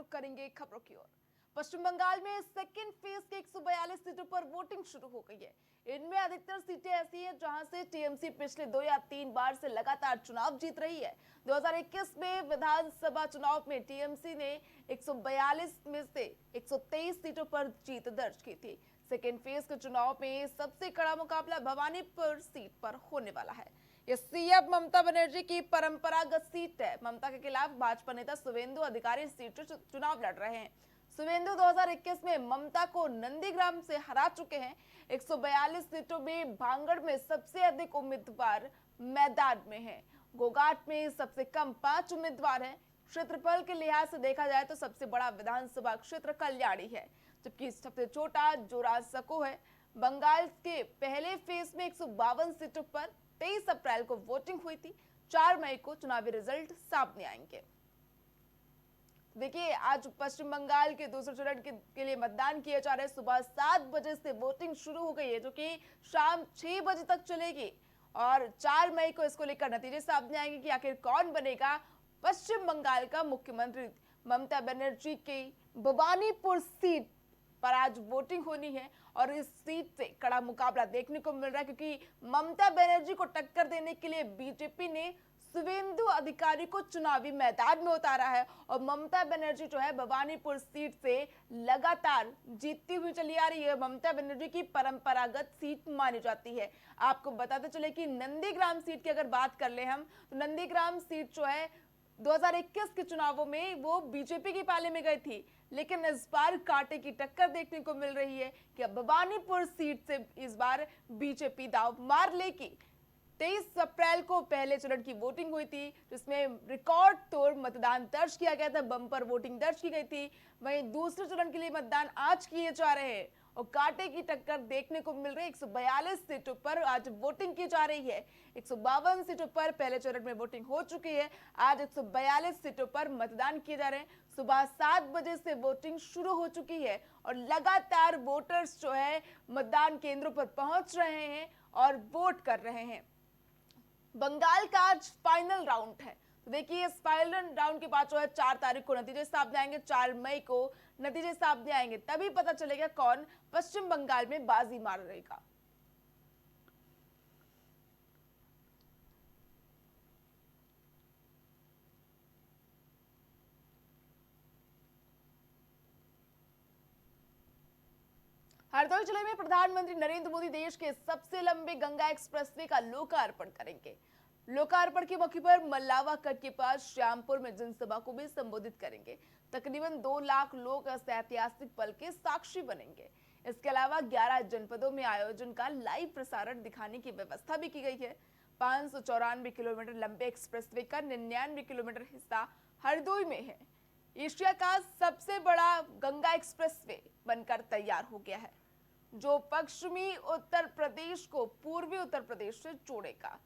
रुख करेंगे खबरों की ओर। पश्चिम बंगाल में सेकेंड फेज के 142 सीटों पर वोटिंग शुरू हो गई है। इनमें अधिकतर सीटें ऐसी हैं जहां से टीएमसी पिछले 2 या 3 बार से लगातार चुनाव जीत रही है। 2021 में विधानसभा चुनाव में टीएमसी ने 142 में से 123 सीटों पर जीत दर्ज की थी। सेकेंड फेज के चुनाव में सबसे कड़ा मुकाबला भवानीपुर सीट पर होने वाला है। ये सीएम ममता बनर्जी की परंपरागत सीट है। ममता के खिलाफ भाजपा नेता शुवेंदु अधिकारी सीट से चुनाव लड़ रहे हैं। शुवेंदु 2021 में ममता को नंदीग्राम से हरा चुके हैं। 142 सीटों में भांगड़ में सबसे अधिक उम्मीदवार मैदान में हैं। गोघाट में सबसे कम 5 उम्मीदवार हैं। क्षेत्रफल के लिहाज से देखा जाए तो सबसे बड़ा विधानसभा क्षेत्र कल्याणी है, जबकि सबसे छोटा जोरासको है। बंगाल के पहले फेज में 152 सीटों पर 23 अप्रैल को वोटिंग हुई थी। 4 मई को चुनावी रिजल्ट सामने आएंगे। देखिए, आज पश्चिम बंगाल के दूसरे चरण के लिए मतदान किए जा रहे हैं। सुबह 7 बजे से वोटिंग शुरू हो गई है, जो कि शाम 6 बजे तक चलेगी और 4 मई को इसको लेकर नतीजे सामने आएंगे कि आखिर कौन बनेगा पश्चिम बंगाल का मुख्यमंत्री। ममता बनर्जी की भवानीपुर सीट पर आज वोटिंग होनी है और इस सीट से कड़ा मुकाबला देखने को मिल रहा है, क्योंकि ममता बनर्जी को टक्कर देने के लिए बीजेपी ने शुवेंदु अधिकारी को चुनावी मैदान में उतारा है और ममता बनर्जी जो है भवानीपुर सीट से लगातार जीतती हुई चली आ रही है। ममता बनर्जी की परंपरागत सीट मानी जाती है। आपको बताते चले कि नंदीग्राम सीट की अगर बात कर ले हम, तो नंदीग्राम सीट जो है 2021 के चुनावों में वो बीजेपी की पाले में गई थी, लेकिन इस बार कांटे की टक्कर देखने को मिल रही है कि अब भवानीपुर सीट से इस बार बीजेपी दांव मार लेगी। 23 अप्रैल को पहले चरण की वोटिंग हुई थी, जिसमें रिकॉर्ड तोड़ मतदान दर्ज किया गया था, बम्पर वोटिंग दर्ज की गई थी। वहीं दूसरे चरण के लिए मतदान आज किए जा रहे हैं और कांटे की टक्कर देखने को मिल रही है। 142 सीटों पर आज वोटिंग की जा रही है। 152 सीटों पर पहले चरण में वोटिंग हो चुकी है। आज 142 सीटों पर मतदान किए जा रहे हैं। सुबह 7 बजे से वोटिंग शुरू हो चुकी है और लगातार वोटर्स जो है मतदान केंद्रों पर पहुंच रहे हैं और वोट कर रहे हैं। बंगाल का आज फाइनल राउंड है, तो देखिए इस फाइनल राउंड के बाद जो है 4 तारीख को नतीजे सामने आएंगे। 4 मई को नतीजे सामने आएंगे, तभी पता चलेगा कौन पश्चिम बंगाल में बाजी मार रहेगा। हरदोई जिले में प्रधानमंत्री नरेंद्र मोदी देश के सबसे लंबे गंगा एक्सप्रेसवे का लोकार्पण करेंगे। लोकार्पण के मौके पर मल्लावा कट के पास श्यामपुर में जनसभा को भी संबोधित करेंगे। तकरीबन 2 लाख लोग इस ऐतिहासिक पल के साक्षी बनेंगे। इसके अलावा 11 जनपदों में आयोजन का लाइव प्रसारण दिखाने की व्यवस्था भी की गई है। 594 किलोमीटर लंबे एक्सप्रेसवे का 99 किलोमीटर हिस्सा हरदोई में है। एशिया का सबसे बड़ा गंगा एक्सप्रेसवे बनकर तैयार हो गया है, जो पश्चिमी उत्तर प्रदेश को पूर्वी उत्तर प्रदेश से जोड़ेगा।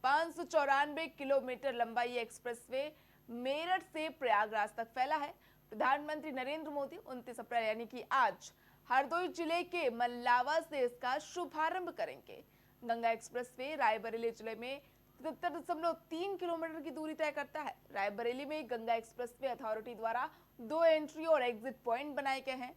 594 किलोमीटर लंबा ये एक्सप्रेसवे मेरठ से प्रयागराज तक फैला है। प्रधानमंत्री नरेंद्र मोदी 29 अप्रैल यानी कि आज हरदोई जिले के मल्लावा से इसका शुभारंभ करेंगे। गंगा एक्सप्रेसवे रायबरेली जिले में 77.3 किलोमीटर की दूरी तय करता है। रायबरेली में गंगा एक्सप्रेसवे अथॉरिटी द्वारा 2 एंट्री और एग्जिट पॉइंट बनाए गए हैं।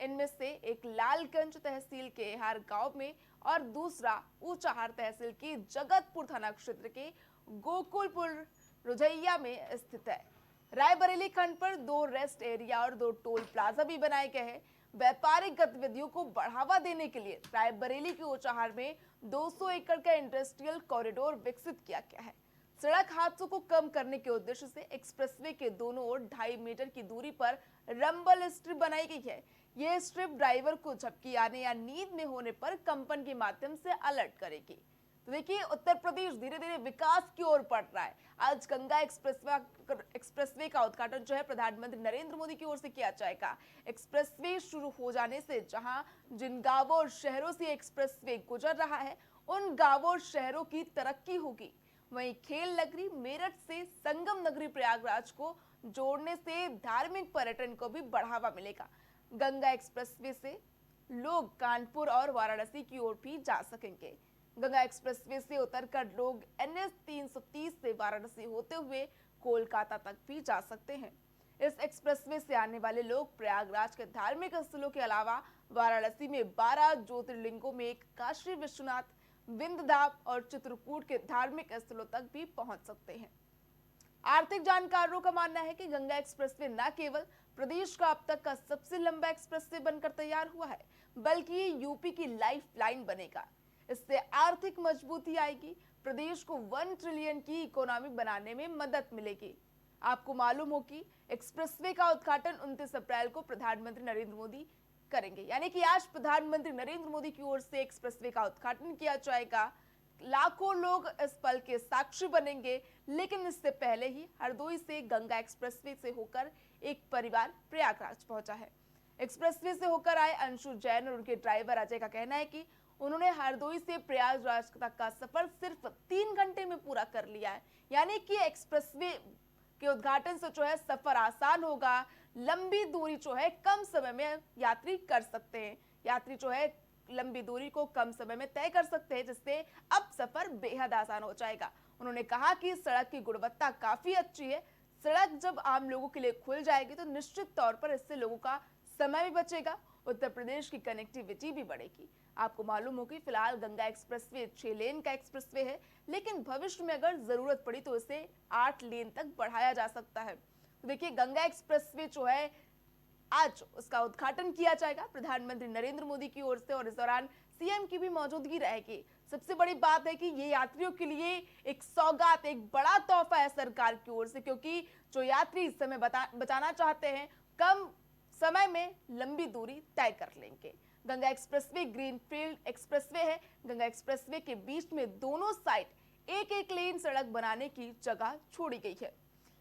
इनमें से एक लालगंज तहसील के हार गांव में और दूसरा ऊंचाहार तहसील के जगतपुर थाना क्षेत्र के गोकुलपुर रुझैया में स्थित है। रायबरेली खंड पर 2 रेस्ट एरिया और 2 टोल प्लाजा भी बनाए गए हैं। व्यापारिक गतिविधियों को बढ़ावा देने के लिए रायबरेली के ऊंचाहार में 200 एकड़ का इंडस्ट्रियल कॉरिडोर विकसित किया गया है। सड़क हादसों को कम करने के उद्देश्य से एक्सप्रेसवे के दोनों ओर 2.5 मीटर की दूरी पर रंबल स्ट्रिप बनाई गई है। यह स्ट्रिप ड्राइवर को झपकी आने या नींद में होने पर कंपन के माध्यम से अलर्ट करेगी। तो देखिए, उत्तर प्रदेश धीरे धीरे विकास की ओर बढ़ रहा है। आज गंगा एक्सप्रेसवे का उद्घाटन जो है प्रधानमंत्री नरेंद्र मोदी की ओर से किया जाएगा। एक्सप्रेसवे शुरू हो जाने से जहां जिन गांवों और शहरों से एक्सप्रेसवे गुजर रहा है, उन गांवों और शहरों की तरक्की होगी। वहीं खेल नगरी मेरठ से संगम नगरी प्रयागराज को जोड़ने से धार्मिक पर्यटन को भी बढ़ावा मिलेगा। गंगा एक्सप्रेसवे से लोग कानपुर और वाराणसी की ओर भी जा सकेंगे। गंगा एक्सप्रेसवे से उतरकर लोग NH 330 से वाराणसी होते हुए कोलकाता तक भी जा सकते हैं। इस एक्सप्रेसवे से आने वाले लोग प्रयागराज के धार्मिक स्थलों के अलावा वाराणसी में 12 ज्योतिर्लिंगों में एक काशी विश्वनाथ, विंध्यधाम और चित्रकूट के धार्मिक स्थलों तक भी पहुंच सकते हैं। आर्थिक जानकारों का मानना है कि गंगा एक्सप्रेसवे न केवल प्रदेश का अब तक का सबसे लंबा एक्सप्रेसवे बनकर तैयार हुआ है, बल्कि ये यूपी की लाइफलाइन बनेगा। इससे आर्थिक मजबूती आएगी, प्रदेश को 1 ट्रिलियन की इकोनॉमी बनाने में मदद मिलेगी। आपको मालूम हो कि एक्सप्रेसवे का उद्घाटन 29 अप्रैल को प्रधानमंत्री नरेंद्र मोदी करेंगे, यानी कि आज प्रधानमंत्री नरेंद्र मोदी की ओर से एक्सप्रेसवे का उद्घाटन किया जाएगा। लाखों लोग इस पल के साक्षी बनेंगे, लेकिन इससे पहले ही हरदोई से गंगा एक्सप्रेसवे से होकर एक परिवार प्रयागराज पहुंचा है। एक्सप्रेसवे से होकर आए अंशु जैन और उनके ड्राइवर अजय का कहना है कि उन्होंने हरदोई से प्रयागराज तक का सफर सिर्फ 3 घंटे में पूरा कर लिया है, यानी कि एक्सप्रेसवे के उद्घाटन से जो है सफर आसान होगा, लंबी दूरी जो है कम समय में यात्री कर सकते हैं। यात्री जो है लंबी दूरी को कम समय में तय कर सकते हैं, जिससे अब सफर बेहद आसान हो जाएगा। उन्होंने कहा कि सड़क की गुणवत्ता काफी अच्छी है। सड़क जब आम लोगों के लिए खुल जाएगी तो निश्चित तौर पर इससे लोगों का समय भी बचेगा, उत्तर प्रदेश की कनेक्टिविटी भी बढ़ेगी। आपको मालूम हो कि फिलहाल गंगा एक्सप्रेसवे 6 लेन का एक्सप्रेसवे है, लेकिन भविष्य में अगर जरूरत पड़ी तो इसे 8 लेन तक बढ़ाया जा सकता है। तो देखिए, गंगा एक्सप्रेसवे जो है आज उसका उद्घाटन किया जाएगा प्रधानमंत्री नरेंद्र मोदी की ओर से, और इस दौरान सीएम की भी मौजूदगी रहेगी। सबसे बड़ी बात है कि ये यात्रियों के लिए एक सौगात, एक बड़ा तोहफा है सरकार की ओर से, क्योंकि जो यात्री समय बचाना चाहते हैं, कम समय में लंबी दूरी तय कर लेंगे। गंगा एक्सप्रेसवे ग्रीनफील्ड एक्सप्रेसवे है। गंगा एक्सप्रेसवे के बीच में दोनों साइड एक एक लेन सड़क बनाने की जगह छोड़ी गई है।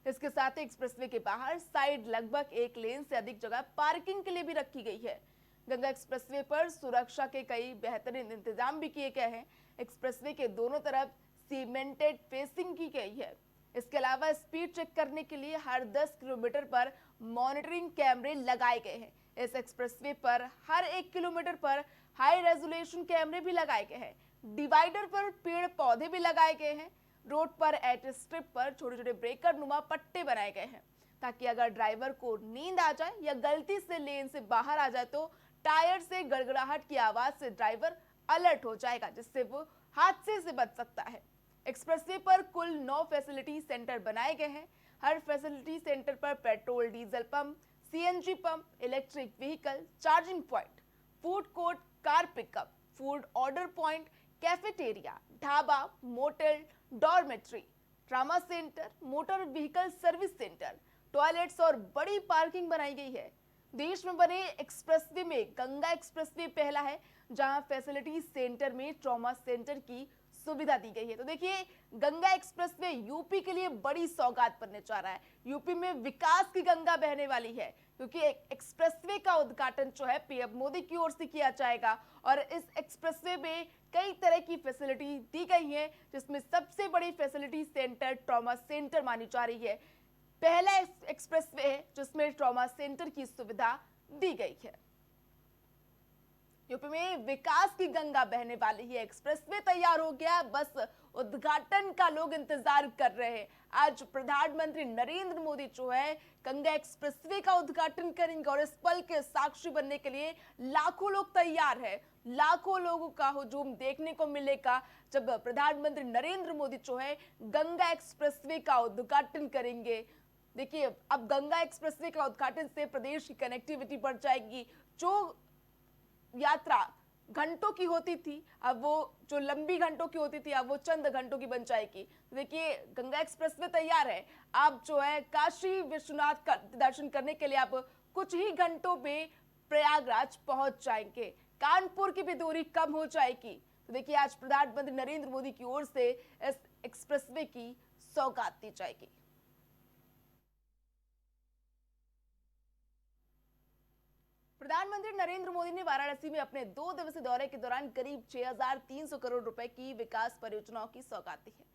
इसके साथ ही एक्सप्रेसवे के बाहर साइड लगभग 1 लेन से अधिक जगह पार्किंग के लिए भी रखी गई है। गंगा एक्सप्रेसवे पर सुरक्षा के कई बेहतरीन इंतजाम भी किए गए हैं। एक्सप्रेसवे के दोनों तरफ सीमेंटेड फेंसिंग की गई है। इसके अलावा स्पीड चेक करने के लिए हर 10 किलोमीटर पर मॉनिटरिंग कैमरे लगाए गए हैं। इस एक्सप्रेसवे पर हर 1 किलोमीटर पर हाई रेजोल्यूशन कैमरे भी लगाए गए हैं। डिवाइडर पर पेड़ पौधे भी लगाए गए हैं। रोड पर एट स्ट्रिप पर छोटे छोटे ब्रेकर नुमा पट्टे बनाए गए हैं, ताकि अगर ड्राइवर को नींद आ जाए या गलती से लेन से बाहर आ जाए तो टायर से गड़गड़ाहट की आवाज से ड्राइवर अलर्ट हो जाएगा, जिससे वो हादसे से बच सकता है। एक्सप्रेसवे पर कुल 9 फैसिलिटी सेंटर बनाए गए हैं। हर फैसिलिटी सेंटर पर petrol diesel pump, CNG pump, electric vehicle charging point, food court, car pickup, food order point, cafeteria, dhaba, motel, dormitory, trauma centre, motor vehicle service centre, toilets और बड़ी parking बनाई गई है। देश में बने एक्सप्रेसवे में गंगा एक्सप्रेसवे पहला है जहां फैसिलिटी सेंटर में ट्रॉमा सेंटर की सुविधा दी गई है। तो देखिए, गंगा एक्सप्रेसवे यूपी के लिए बड़ी सौगात बनने जा रहा है। यूपी में विकास की गंगा बहने वाली है, क्योंकि एक्सप्रेसवे का उद्घाटन जो है पीएम मोदी की ओर से किया जाएगा, और इस एक्सप्रेसवे में कई तरह की फैसिलिटी दी गई है, जिसमें सबसे बड़ी फैसिलिटी सेंटर ट्रॉमा सेंटर मानी जा रही है। पहला एक्सप्रेसवे है जिसमें ट्रॉमा सेंटर की सुविधा दी गई है। यूपी में विकास की गंगा बहने वाली है। एक्सप्रेसवे तैयार हो गया, बस उद्घाटन का लोग इंतजार कर रहे हैं। आज प्रधानमंत्री नरेंद्र मोदी जो है गंगा एक्सप्रेसवे का उद्घाटन करेंगे, और इस पल के साक्षी बनने के लिए लाखों लोग तैयार हैं। लाखों लोगों का हुजूम देखने को मिलेगा जब प्रधानमंत्री नरेंद्र मोदी जो है गंगा एक्सप्रेसवे का उद्घाटन करेंगे। देखिए, अब गंगा एक्सप्रेसवे का उद्घाटन से प्रदेश की कनेक्टिविटी बढ़ जाएगी। जो यात्रा घंटों की होती थी, अब वो जो लंबी घंटों की होती थी, अब वो चंद घंटों की बन जाएगी। देखिए, गंगा एक्सप्रेसवे तैयार है। आप जो है काशी विश्वनाथ का दर्शन करने के लिए आप कुछ ही घंटों में प्रयागराज पहुंच जाएंगे। कानपुर की भी दूरी कम हो जाएगी। तो देखिए, आज प्रधानमंत्री नरेंद्र मोदी की ओर से इस एक्सप्रेसवे की सौगात दी जाएगी। प्रधानमंत्री नरेंद्र मोदी ने वाराणसी में अपने 2 दिवसीय दौरे के दौरान करीब 6,300 करोड़ रुपए की विकास परियोजनाओं की सौगात दी है।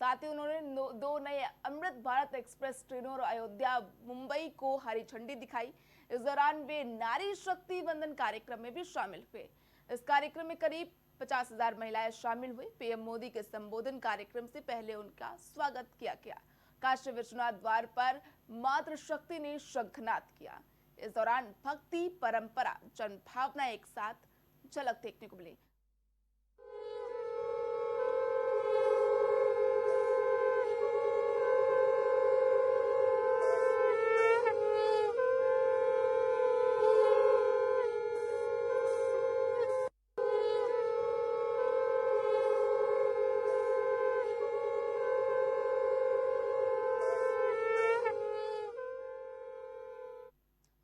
साथ ही उन्होंने 2 नए अमृत भारत एक्सप्रेस ट्रेनों और अयोध्या मुंबई को हरी झंडी दिखाई। इस दौरान वे नारी शक्ति वंदन कार्यक्रम में भी शामिल हुए। इस कार्यक्रम में करीब 50,000 महिलाएं शामिल हुई। पीएम मोदी के संबोधन कार्यक्रम से पहले उनका स्वागत किया गया। काशी विश्वनाथ द्वार पर मातृशक्ति ने शंखनाद किया। इस दौरान भक्ति, परंपरा, जन भावना एक साथ झलक देखने को मिली।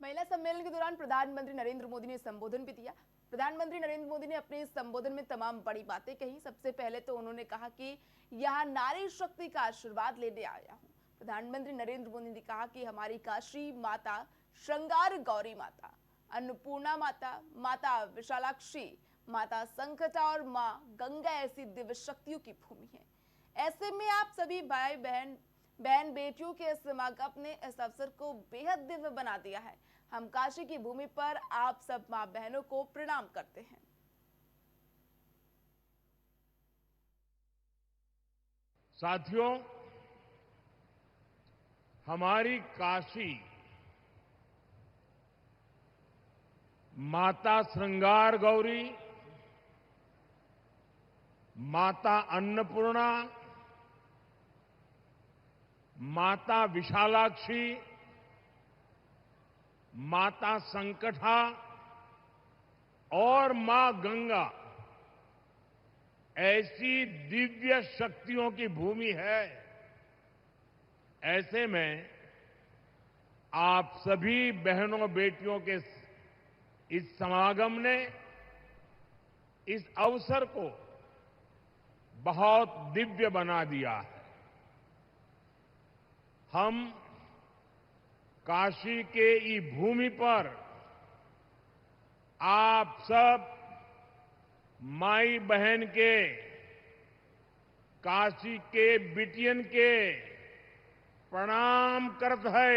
महिला सम्मेलन के दौरान प्रधानमंत्री नरेंद्र मोदी ने संबोधन भी दिया। प्रधानमंत्री नरेंद्र मोदी ने अपने इस संबोधन में तमाम बड़ी बातें कही। सबसे पहले तो उन्होंने कहा कि यहाँ नारी शक्ति का आशीर्वाद लेने आया हूँ। प्रधानमंत्री नरेंद्र मोदी ने कहा कि हमारी काशी माता श्रृंगार गौरी माता, अन्नपूर्णा माता, माता विशालाक्षी, माता संकटा और माँ गंगा ऐसी दिव्य शक्तियों की भूमि है। ऐसे में आप सभी भाई बहन बेटियों के समागम ने इस अवसर को बेहद दिव्य बना दिया है। हम काशी की भूमि पर आप सब मां बहनों को प्रणाम करते हैं। साथियों, हमारी काशी माता श्रृंगार गौरी, माता अन्नपूर्णा, माता विशालाक्षी, माता संकटा और मां गंगा ऐसी दिव्य शक्तियों की भूमि है। ऐसे में आप सभी बहनों बेटियों के इस समागम ने इस अवसर को बहुत दिव्य बना दिया है। हम काशी के ई भूमि पर आप सब माई बहन के, काशी के बिटियन के प्रणाम करत है।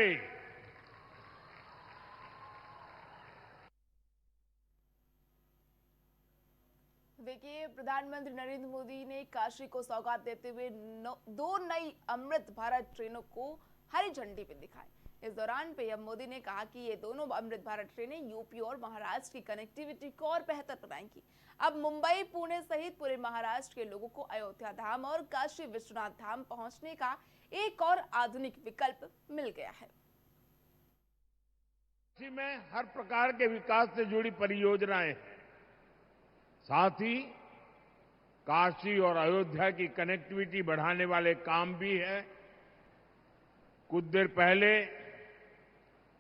देखिए, प्रधानमंत्री नरेंद्र मोदी ने काशी को सौगात देते हुए दो नई अमृत भारत ट्रेनों को हरी झंडी पे दिखाई। इस दौरान पीएम मोदी ने कहा कि ये दोनों अमृत भारत ट्रेनें यूपी और महाराष्ट्र की कनेक्टिविटी को और बेहतर बनाएंगी। अब मुंबई, पुणे सहित पूरे महाराष्ट्र के लोगों को अयोध्या धाम और काशी विश्वनाथ धाम पहुंचने का एक और आधुनिक विकल्प मिल गया है। काशी में हर प्रकार के विकास से जुड़ी परियोजनाएं हैं। साथ ही काशी और अयोध्या की कनेक्टिविटी बढ़ाने वाले काम भी है। कुछ देर पहले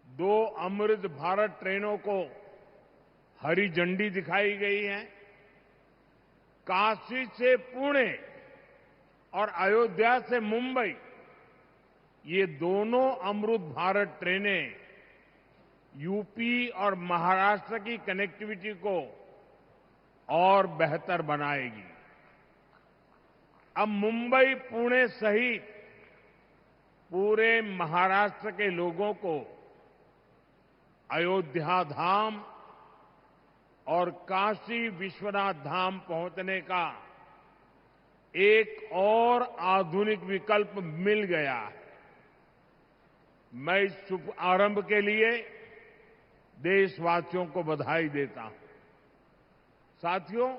2 अमृत भारत ट्रेनों को हरी झंडी दिखाई गई है। काशी से पुणे और अयोध्या से मुंबई, ये दोनों अमृत भारत ट्रेनें यूपी और महाराष्ट्र की कनेक्टिविटी को और बेहतर बनाएगी। अब मुंबई, पुणे सहित पूरे महाराष्ट्र के लोगों को अयोध्या धाम और काशी विश्वनाथ धाम पहुंचने का एक और आधुनिक विकल्प मिल गया है। मैं इस शुभ आरंभ के लिए देशवासियों को बधाई देता हूं। साथियों,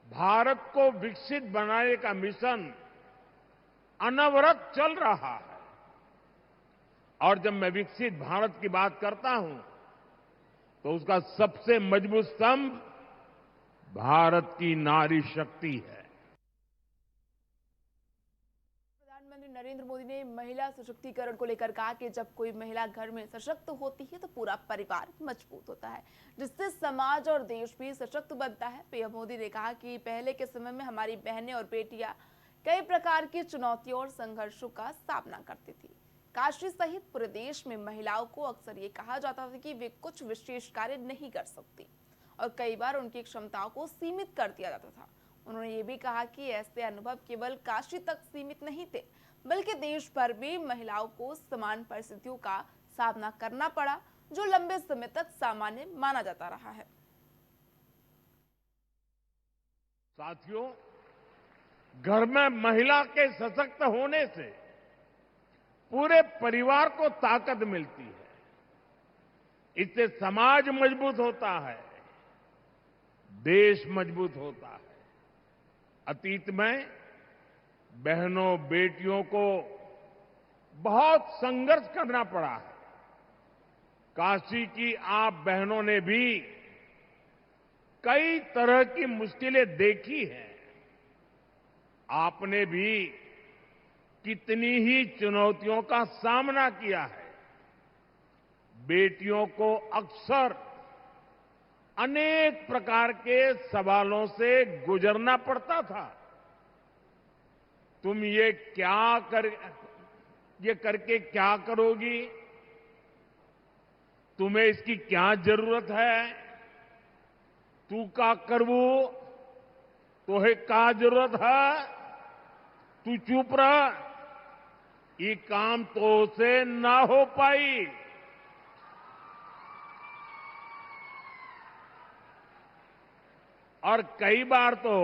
भारत को विकसित बनाने का मिशन अनवरत चल रहा है और जब मैं विकसित भारत की बात करता हूं तो उसका सबसे मजबूत स्तंभ भारत की नारी शक्ति है। प्रधानमंत्री नरेंद्र मोदी ने महिला सशक्तिकरण को लेकर कहा कि जब कोई महिला घर में सशक्त होती है तो पूरा परिवार मजबूत होता है, जिससे समाज और देश भी सशक्त बनता है। पीएम मोदी ने कहा कि पहले के समय में हमारी बहनें और बेटियां कई प्रकार की चुनौतियों और संघर्षों का सामना करती थी। काशी सहित पूरे देश में महिलाओं को अक्सर ये कहा जाता था कि वे कुछ विशेष कार्य नहीं कर सकती और कई बार उनकी क्षमताओं को सीमित कर दिया जाता था। उन्होंने ये भी कहा कि ऐसे अनुभव केवल काशी तक सीमित नहीं थे, बल्कि देश भर में महिलाओं को समान परिस्थितियों का सामना करना पड़ा, जो लंबे समय तक सामान्य माना जाता रहा है। साथियों, घर में महिला के सशक्त होने से पूरे परिवार को ताकत मिलती है। इससे समाज मजबूत होता है, देश मजबूत होता है। अतीत में बहनों बेटियों को बहुत संघर्ष करना पड़ा है। काशी की आप बहनों ने भी कई तरह की मुश्किलें देखी हैं। आपने भी कितनी ही चुनौतियों का सामना किया है। बेटियों को अक्सर अनेक प्रकार के सवालों से गुजरना पड़ता था। तुम ये करके क्या करोगी? तुम्हें इसकी क्या जरूरत है? तू का करवू? तोहे का जरूरत है? तू चुप रह, ये काम तो से ना हो पाई। और कई बार तो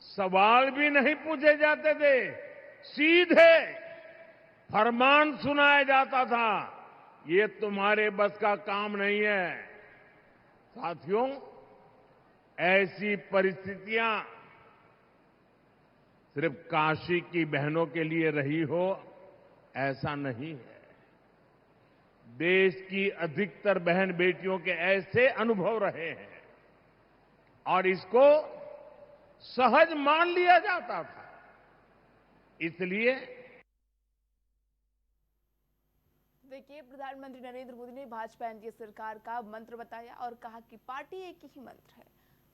सवाल भी नहीं पूछे जाते थे, सीधे फरमान सुनाया जाता था, ये तुम्हारे बस का काम नहीं है। साथियों, ऐसी परिस्थितियां सिर्फ काशी की बहनों के लिए रही हो ऐसा नहीं है। देश की अधिकतर बहन बेटियों के ऐसे अनुभव रहे हैं और इसको सहज मान लिया जाता था। इसलिए देखिए, प्रधानमंत्री नरेंद्र मोदी ने भाजपा एनडीए सरकार का मंत्र बताया और कहा कि पार्टी एक ही मंत्र है।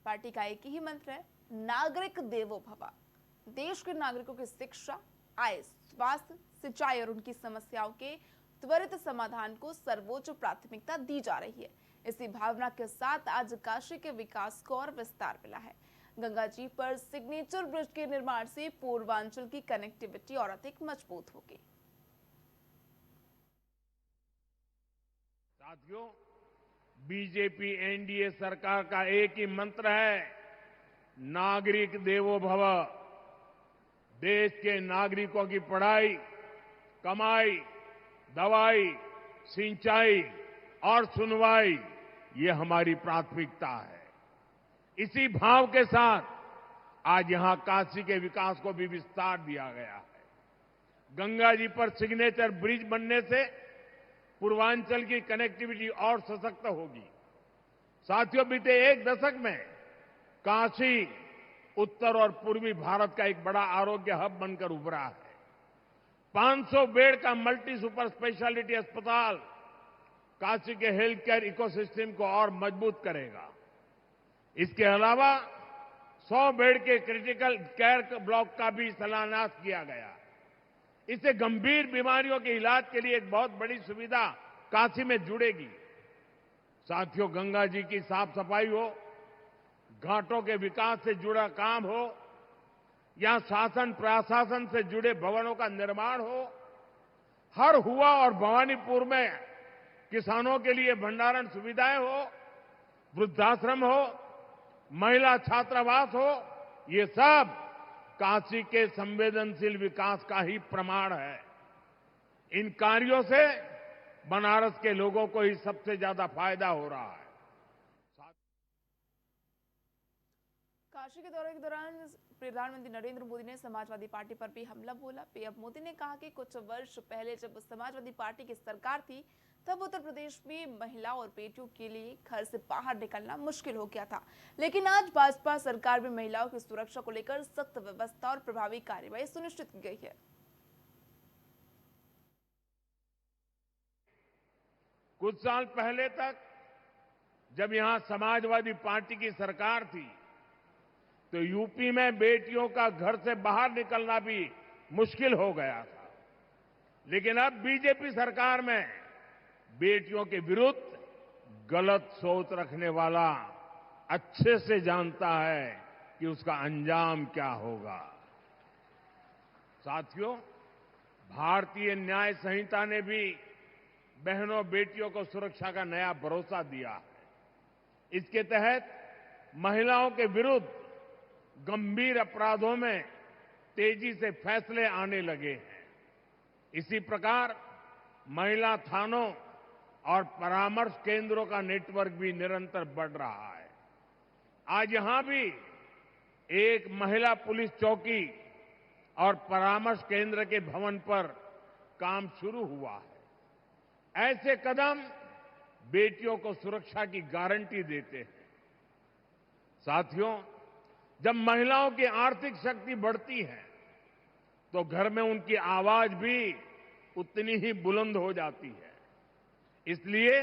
पार्टी का एक ही मंत्र है, नागरिक देवो भव। देश के नागरिकों की शिक्षा, आय, स्वास्थ्य, सिंचाई और उनकी समस्याओं के त्वरित समाधान को सर्वोच्च प्राथमिकता दी जा रही है। इसी भावना के साथ आज काशी के विकास को और विस्तार मिला है। गंगा जी पर सिग्नेचर ब्रिज के निर्माण से पूर्वांचल की कनेक्टिविटी और अधिक मजबूत होगी। साथियों, बीजेपी एनडीए सरकार का एक ही मंत्र है, नागरिक देवो भव। देश के नागरिकों की पढ़ाई, कमाई, दवाई, सिंचाई और सुनवाई, ये हमारी प्राथमिकता है। इसी भाव के साथ आज यहां काशी के विकास को भी विस्तार दिया गया है। गंगा जी पर सिग्नेचर ब्रिज बनने से पूर्वांचल की कनेक्टिविटी और सशक्त होगी। साथियों, बीते एक दशक में काशी उत्तर और पूर्वी भारत का एक बड़ा आरोग्य हब बनकर उभरा है। 500 बेड का मल्टी सुपर स्पेशलिटी अस्पताल काशी के हेल्थ केयर इकोसिस्टम को और मजबूत करेगा। इसके अलावा 100 बेड के क्रिटिकल केयर ब्लॉक का भी शिलान्यास किया गया। इससे गंभीर बीमारियों के इलाज के लिए एक बहुत बड़ी सुविधा काशी में जुड़ेगी। साथियों, गंगा जी की साफ सफाई हो, घाटों के विकास से जुड़ा काम हो या शासन प्रशासन से जुड़े भवनों का निर्माण हो, हर हुआ और भवानीपुर में किसानों के लिए भंडारण सुविधाएं हो, वृद्धाश्रम हो, महिला छात्रावास हो, ये सब काशी के संवेदनशील विकास का ही प्रमाण है। इन कार्यों से बनारस के लोगों को ही सबसे ज्यादा फायदा हो रहा है। काशी के दौरे के दौरान प्रधानमंत्री नरेंद्र मोदी ने समाजवादी पार्टी पर भी हमला बोला। पीएम मोदी ने कहा कि कुछ वर्ष पहले जब समाजवादी पार्टी की सरकार थी, तब उत्तर प्रदेश में महिलाओं और बेटियों के लिए घर से बाहर निकलना मुश्किल हो गया था, लेकिन आज भाजपा सरकार में महिलाओं की सुरक्षा को लेकर सख्त व्यवस्था और प्रभावी कार्रवाई सुनिश्चित की गई है। कुछ साल पहले तक जब यहां समाजवादी पार्टी की सरकार थी, तो यूपी में बेटियों का घर से बाहर निकलना भी मुश्किल हो गया था। लेकिन अब बीजेपी सरकार में बेटियों के विरुद्ध गलत सोच रखने वाला अच्छे से जानता है कि उसका अंजाम क्या होगा। साथियों, भारतीय न्याय संहिता ने भी बहनों बेटियों को सुरक्षा का नया भरोसा दिया है। इसके तहत महिलाओं के विरुद्ध गंभीर अपराधों में तेजी से फैसले आने लगे हैं। इसी प्रकार महिला थानों और परामर्श केंद्रों का नेटवर्क भी निरंतर बढ़ रहा है। आज यहां भी एक महिला पुलिस चौकी और परामर्श केंद्र के भवन पर काम शुरू हुआ है। ऐसे कदम बेटियों को सुरक्षा की गारंटी देते हैं। साथियों, जब महिलाओं की आर्थिक शक्ति बढ़ती है तो घर में उनकी आवाज भी उतनी ही बुलंद हो जाती है। इसलिए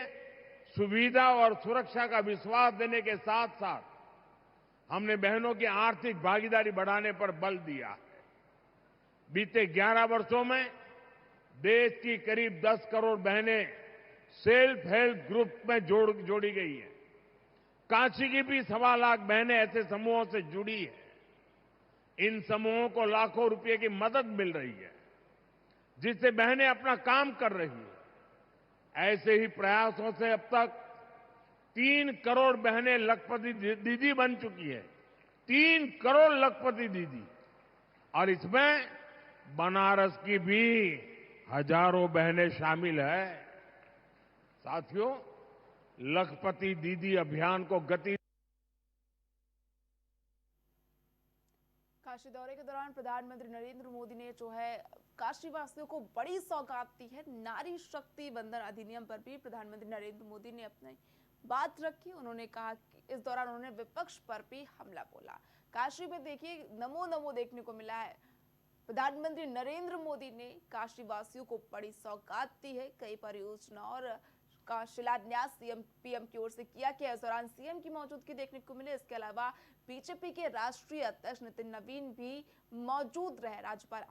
सुविधा और सुरक्षा का विश्वास देने के साथ साथ हमने बहनों की आर्थिक भागीदारी बढ़ाने पर बल दिया है। बीते 11 वर्षों में देश की करीब 10 करोड़ बहनें सेल्फ हेल्प ग्रुप में जोड़ी गई हैं। काशी की भी 1.25 लाख बहनें ऐसे समूहों से जुड़ी हैं। इन समूहों को लाखों रुपए की मदद मिल रही है, जिससे बहनें अपना काम कर रही हैं। ऐसे ही प्रयासों से अब तक 3 करोड़ बहनें लखपति दीदी बन चुकी है। 3 करोड़ लखपति दीदी, और इसमें बनारस की भी हजारों बहनें शामिल है। साथियों, लखपति दीदी अभियान को गति। काशी दौरे के दौरान प्रधानमंत्री नरेंद्र मोदी ने जो है काशी वासियों को बड़ी सौगात दी है। नारी शक्ति वंदन अधिनियम पर भी प्रधानमंत्री नरेंद्र मोदी ने अपनी बात रखी। उन्होंने कहा कि इस दौरान उन्होंने विपक्ष पर भी हमला बोला। काशी में देखिए नमो नमो देखने को मिला है। प्रधानमंत्री नरेंद्र मोदी ने काशी वासियों को बड़ी सौगात दी है। कई परियोजनाओं का शिलान्यास सीएम पीएम की ओर से किया गया। इस दौरान सीएम की मौजूदगी देखने को मिले। इसके अलावा बीजेपी के राष्ट्रीय अध्यक्ष नितिन नवीन भी मौजूद रहे। राज्यपाल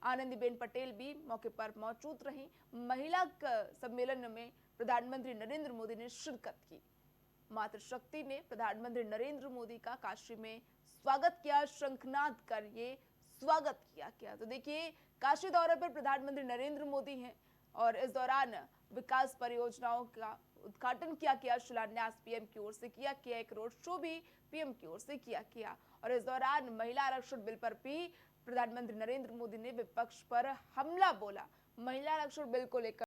आनंदीबेन पटेल भी मौके पर मौजूद रही। महिला सम्मेलन में प्रधानमंत्री नरेंद्र मोदी ने शिरकत की। मातृशक्ति ने प्रधानमंत्री नरेंद्र मोदी का काशी में स्वागत किया। शंखनाद कर ये स्वागत किया गया। तो देखिए, काशी दौरे पर प्रधानमंत्री नरेंद्र मोदी हैं और इस दौरान विकास परियोजनाओं का उद्घाटन किया गया। शिलान्यास पीएम की ओर से किया गया। एक रोड शो भी पीएम की ओर से किया गया। और इस दौरान महिला आरक्षण बिल पर भी प्रधानमंत्री नरेंद्र मोदी ने विपक्ष पर हमला बोला। महिला आरक्षण बिल को लेकर